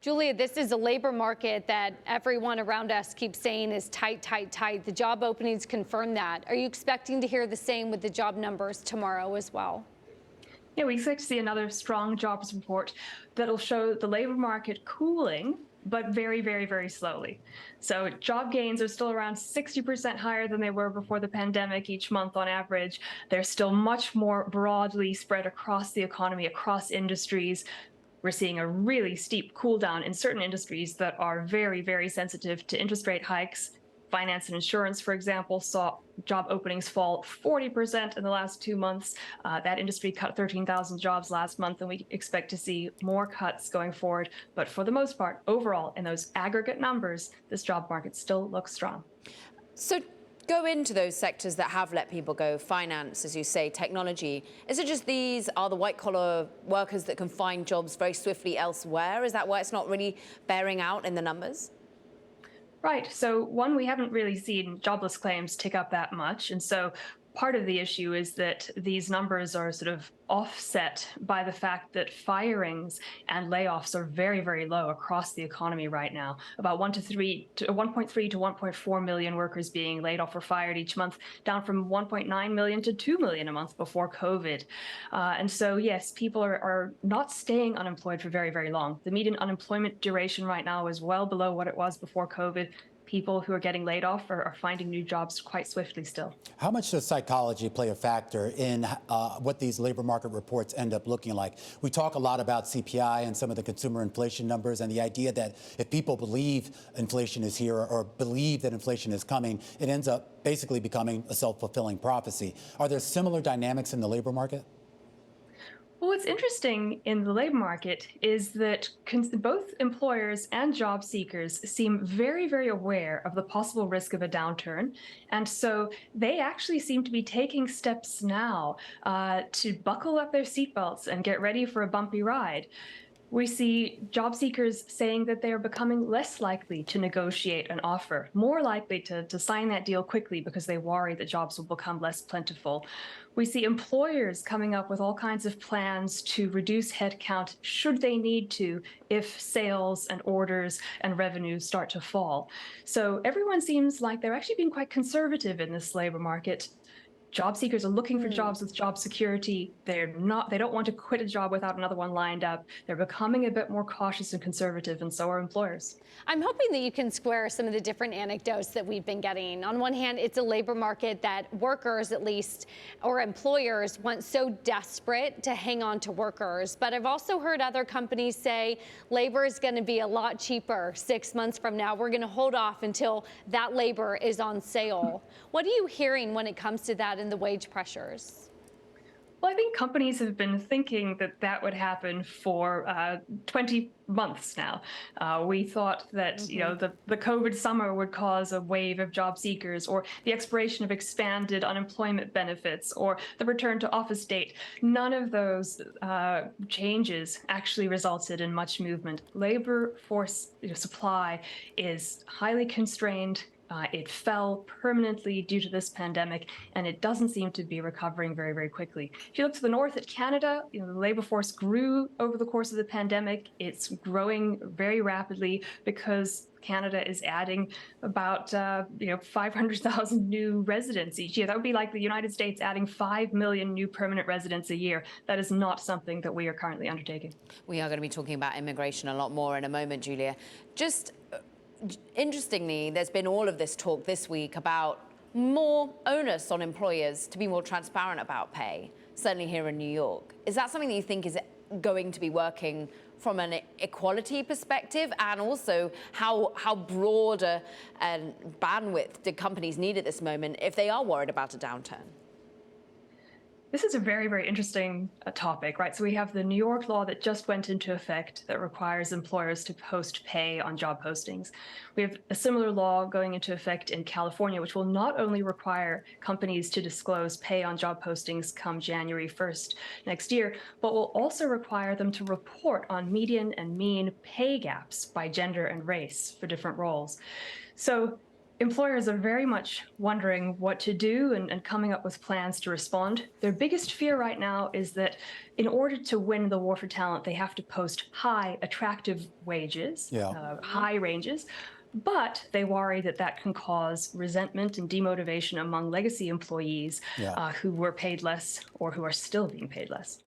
Julia, this is a labor market that everyone around us keeps saying is tight, tight, tight. The job openings confirm that. Are you expecting to hear the same with the job numbers tomorrow as well? Yeah, we expect to see another strong jobs report that'll show the labor market cooling, but very, very, very slowly. So job gains are still around 60% higher than they were before the pandemic each month on average. They're still much more broadly spread across the economy, across industries. We're seeing a really steep cool down in certain industries that are very, very sensitive to interest rate hikes. Finance and insurance, for example, saw job openings fall 40% in the last 2 months. That industry cut 13,000 jobs last month, and we expect to see more cuts going forward. But for the most part, overall, in those aggregate numbers, this job market still looks strong. So go into those sectors that have let people go, finance, as you say, technology. Is it just these are the white-collar workers that can find jobs very swiftly elsewhere? Is that why it's not really bearing out in the numbers? Right. So one, we haven't really seen jobless claims tick up that much. And so part of the issue is that these numbers are sort of offset by the fact that firings and layoffs are very, very low across the economy right now. About 1.3 to 1.4 million workers being laid off or fired each month, down from 1.9 million to 2 million a month before COVID. And so, yes, people are not staying unemployed for very, very long. The median unemployment duration right now is well below what it was before COVID. People who are getting laid off are finding new jobs quite swiftly still. How much does psychology play a factor in what these labor market reports end up looking like? We talk a lot about CPI and some of the consumer inflation numbers and the idea that if people believe inflation is here or believe that inflation is coming, it ends up basically becoming a self-fulfilling prophecy. Are there similar dynamics in the labor market? Well, what's interesting in the labor market is that both employers and job seekers seem very, very aware of the possible risk of a downturn. And so they actually seem to be taking steps now to buckle up their seatbelts and get ready for a bumpy ride. We see job seekers saying that they are becoming less likely to negotiate an offer, more likely to sign that deal quickly because they worry that jobs will become less plentiful. We see employers coming up with all kinds of plans to reduce headcount should they need to if sales and orders and revenues start to fall. So everyone seems like they're actually being quite conservative in this labor market. Job seekers are looking for jobs with job security. They don't want to quit a job without another one lined up. They're becoming a bit more cautious and conservative, and so are employers. I'm hoping that you can square some of the different anecdotes that we've been getting. On one hand, it's a labor market that workers, at least, or employers want so desperate to hang on to workers. But I've also heard other companies say labor is going to be a lot cheaper 6 months from now. We're going to hold off until that labor is on sale. What are you hearing when it comes to that and the wage pressures? Well, I think companies have been thinking that that would happen for 20 months now. We thought that the COVID summer would cause a wave of job seekers, or the expiration of expanded unemployment benefits, or the return to office date. None of those changes actually resulted in much movement. Labor force supply is highly constrained. It fell permanently due to this pandemic, and it doesn't seem to be recovering very, very quickly. If you look to the north at Canada, the labor force grew over the course of the pandemic. It's growing very rapidly because Canada is adding about 500,000 new residents each year. That would be like the United States adding 5 million new permanent residents a year. That is not something that we are currently undertaking. We are going to be talking about immigration a lot more in a moment, Julia. Just interestingly, there's been all of this talk this week about more onus on employers to be more transparent about pay, certainly here in New York. Is that something that you think is going to be working from an equality perspective? And also, how broad a bandwidth do companies need at this moment if they are worried about a downturn? This is a very, very interesting topic, right? So we have the New York law that just went into effect that requires employers to post pay on job postings. We have a similar law going into effect in California, which will not only require companies to disclose pay on job postings come January 1st next year, but will also require them to report on median and mean pay gaps by gender and race for different roles. So employers are very much wondering what to do and coming up with plans to respond. Their biggest fear right now is that in order to win the war for talent, they have to post high, attractive wages, high ranges. But they worry that that can cause resentment and demotivation among legacy employees who were paid less or who are still being paid less.